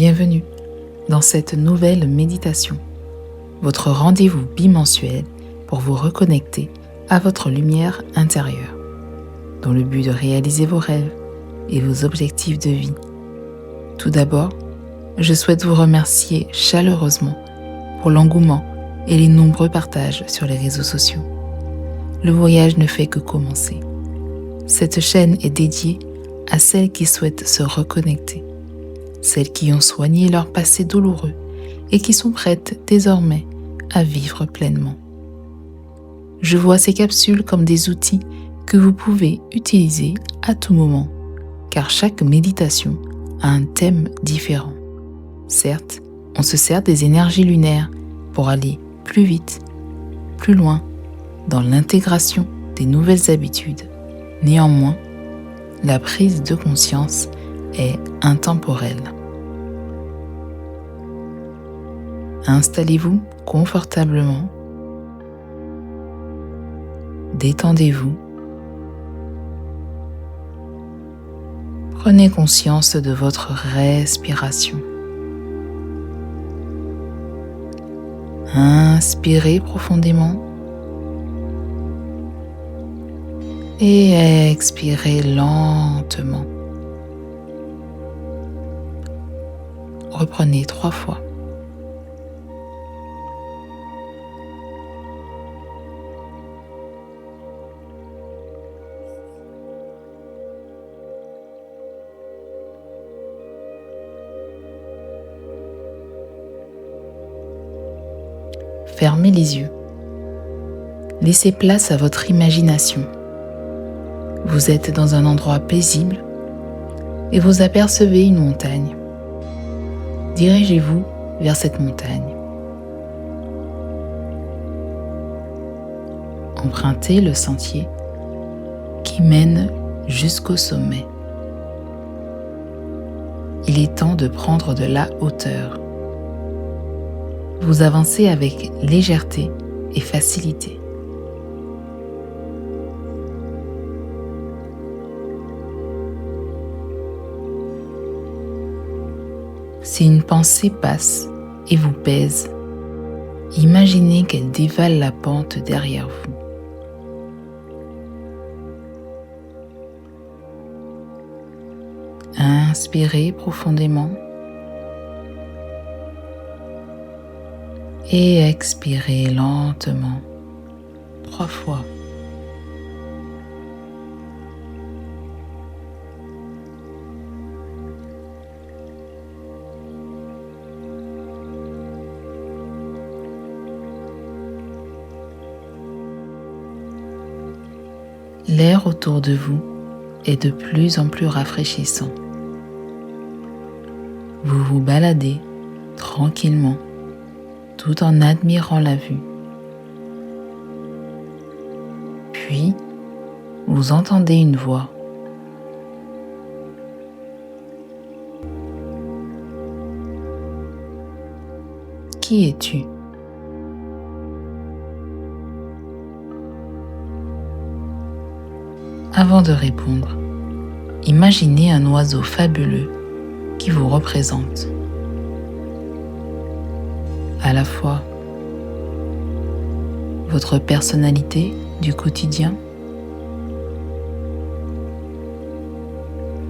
Bienvenue dans cette nouvelle méditation, votre rendez-vous bimensuel pour vous reconnecter à votre lumière intérieure, dans le but de réaliser vos rêves et vos objectifs de vie. Tout d'abord, je souhaite vous remercier chaleureusement pour l'engouement et les nombreux partages sur les réseaux sociaux. Le voyage ne fait que commencer. Cette chaîne est dédiée à celles qui souhaitent se reconnecter, celles qui ont soigné leur passé douloureux et qui sont prêtes désormais à vivre pleinement. Je vois ces capsules comme des outils que vous pouvez utiliser à tout moment, car chaque méditation a un thème différent. Certes, on se sert des énergies lunaires pour aller plus vite, plus loin, dans l'intégration des nouvelles habitudes. Néanmoins, la prise de conscience est intemporelle. Installez-vous confortablement, détendez-vous, prenez conscience de votre respiration. Inspirez profondément et expirez lentement. Reprenez 3 fois. Fermez les yeux. Laissez place à votre imagination. Vous êtes dans un endroit paisible et vous apercevez une montagne. Dirigez-vous vers cette montagne. Empruntez le sentier qui mène jusqu'au sommet. Il est temps de prendre de la hauteur. Vous avancez avec légèreté et facilité. Si une pensée passe et vous pèse, imaginez qu'elle dévale la pente derrière vous. Inspirez profondément et expirez lentement 3 fois. L'air autour de vous est de plus en plus rafraîchissant. Vous vous baladez tranquillement tout en admirant la vue. Puis, vous entendez une voix. Qui es-tu ? Avant de répondre, imaginez un oiseau fabuleux qui vous représente. À la fois votre personnalité du quotidien,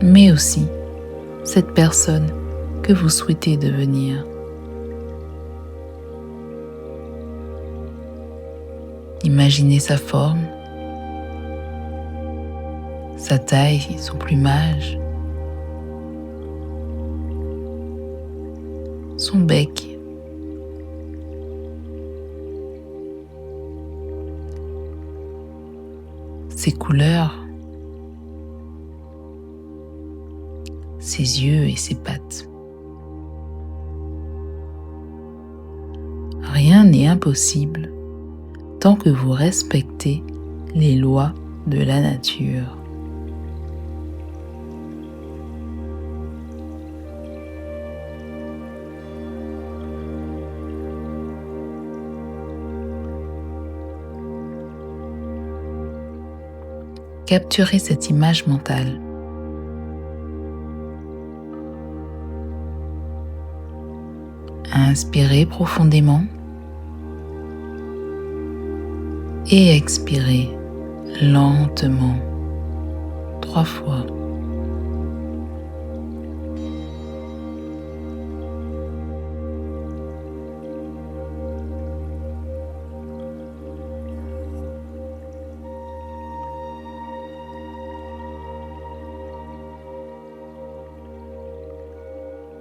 mais aussi cette personne que vous souhaitez devenir. Imaginez sa forme, sa taille, son plumage, son bec, ses couleurs, ses yeux et ses pattes. Rien n'est impossible tant que vous respectez les lois de la nature. Capturez cette image mentale. Inspirez profondément et expirez lentement 3 fois.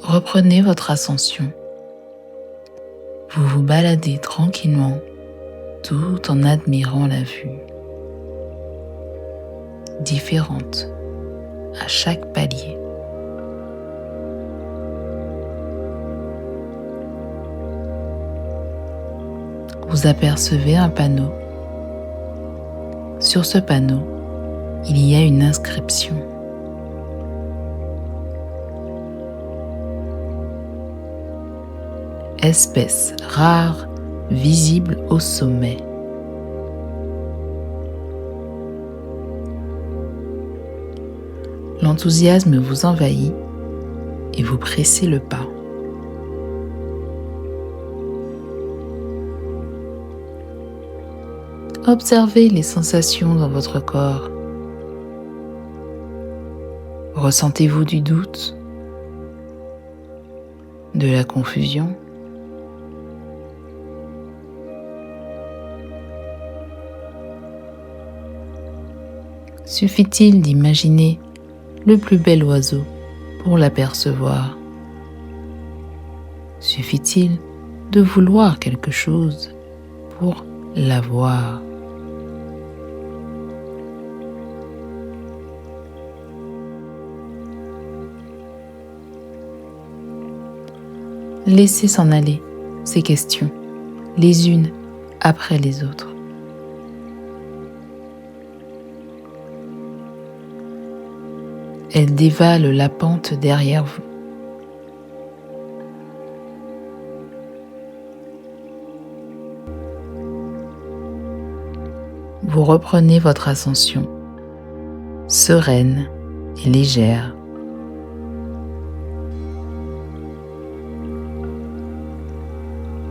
Reprenez votre ascension. Vous vous baladez tranquillement tout en admirant la vue, différente à chaque palier. Vous apercevez un panneau. Sur ce panneau, il y a une inscription. Espèce rare visible au sommet. L'enthousiasme vous envahit et vous pressez le pas. Observez les sensations dans votre corps. Ressentez-vous du doute, de la confusion ? Suffit-il d'imaginer le plus bel oiseau pour l'apercevoir? Suffit-il de vouloir quelque chose pour l'avoir? Laissez s'en aller ces questions, les unes après les autres. Elles dévalent la pente derrière vous. Vous reprenez votre ascension, sereine et légère.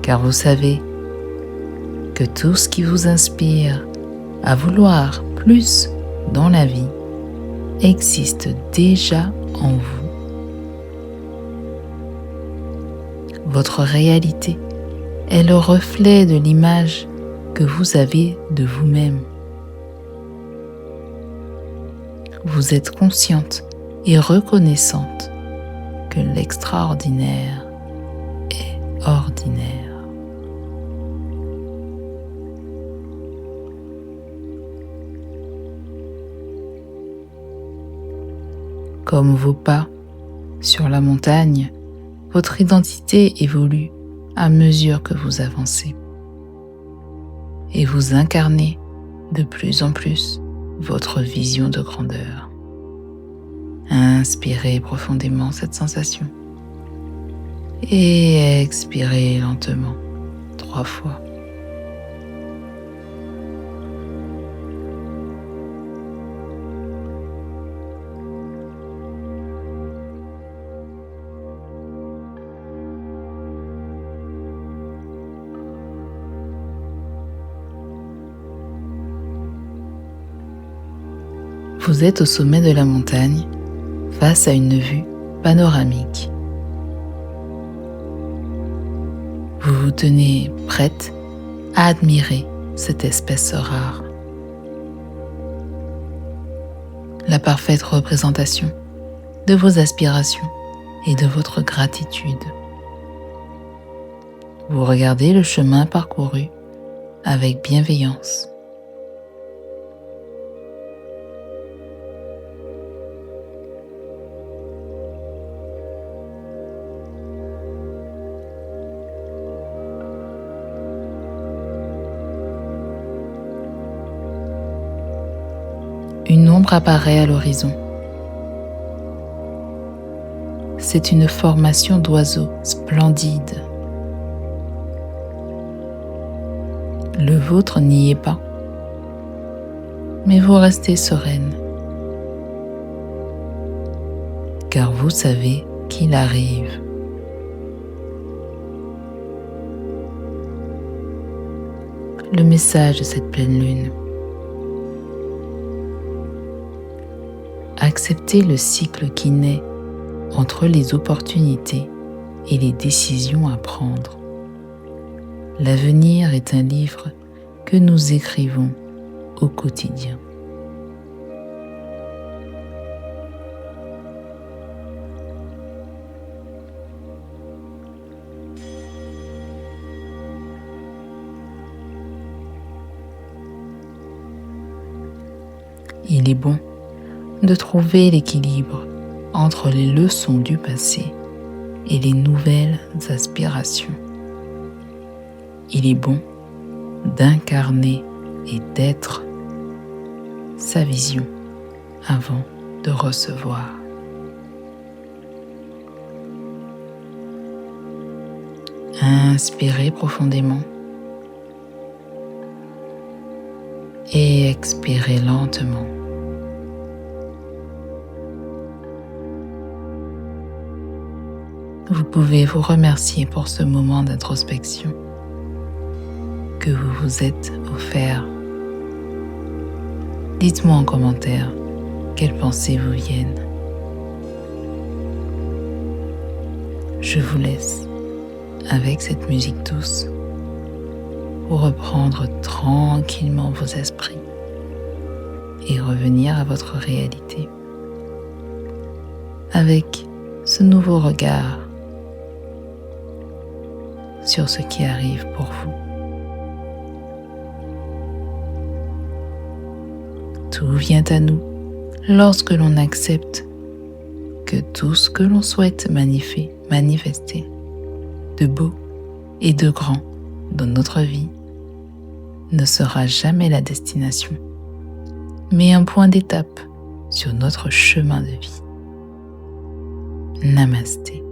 Car vous savez que tout ce qui vous inspire à vouloir plus dans la vie existe déjà en vous. Votre réalité est le reflet de l'image que vous avez de vous-même. Vous êtes consciente et reconnaissante que l'extraordinaire est ordinaire. Comme vos pas sur la montagne, votre identité évolue à mesure que vous avancez. Et vous incarnez de plus en plus votre vision de grandeur. Inspirez profondément cette sensation et expirez lentement 3 fois. Vous êtes au sommet de la montagne, face à une vue panoramique. Vous vous tenez prête à admirer cette espèce rare. La parfaite représentation de vos aspirations et de votre gratitude. Vous regardez le chemin parcouru avec bienveillance. Une ombre apparaît à l'horizon. C'est une formation d'oiseau splendide. Le vôtre n'y est pas, mais vous restez sereine, car vous savez qu'il arrive. le message de cette pleine lune. Acceptez le cycle qui naît entre les opportunités et les décisions à prendre. L'avenir est un livre que nous écrivons au quotidien. Il est bon de trouver l'équilibre entre les leçons du passé et les nouvelles aspirations. Il est bon d'incarner et d'être sa vision avant de recevoir. Inspirez profondément et expirez lentement. Vous pouvez vous remercier pour ce moment d'introspection que vous vous êtes offert. Dites-moi en commentaire quelles pensées vous viennent. Je vous laisse avec cette musique douce pour reprendre tranquillement vos esprits et revenir à votre réalité avec ce nouveau regard sur ce qui arrive pour vous. Tout vient à nous lorsque l'on accepte que tout ce que l'on souhaite manifester de beau et de grand dans notre vie ne sera jamais la destination, mais un point d'étape sur notre chemin de vie. Namasté.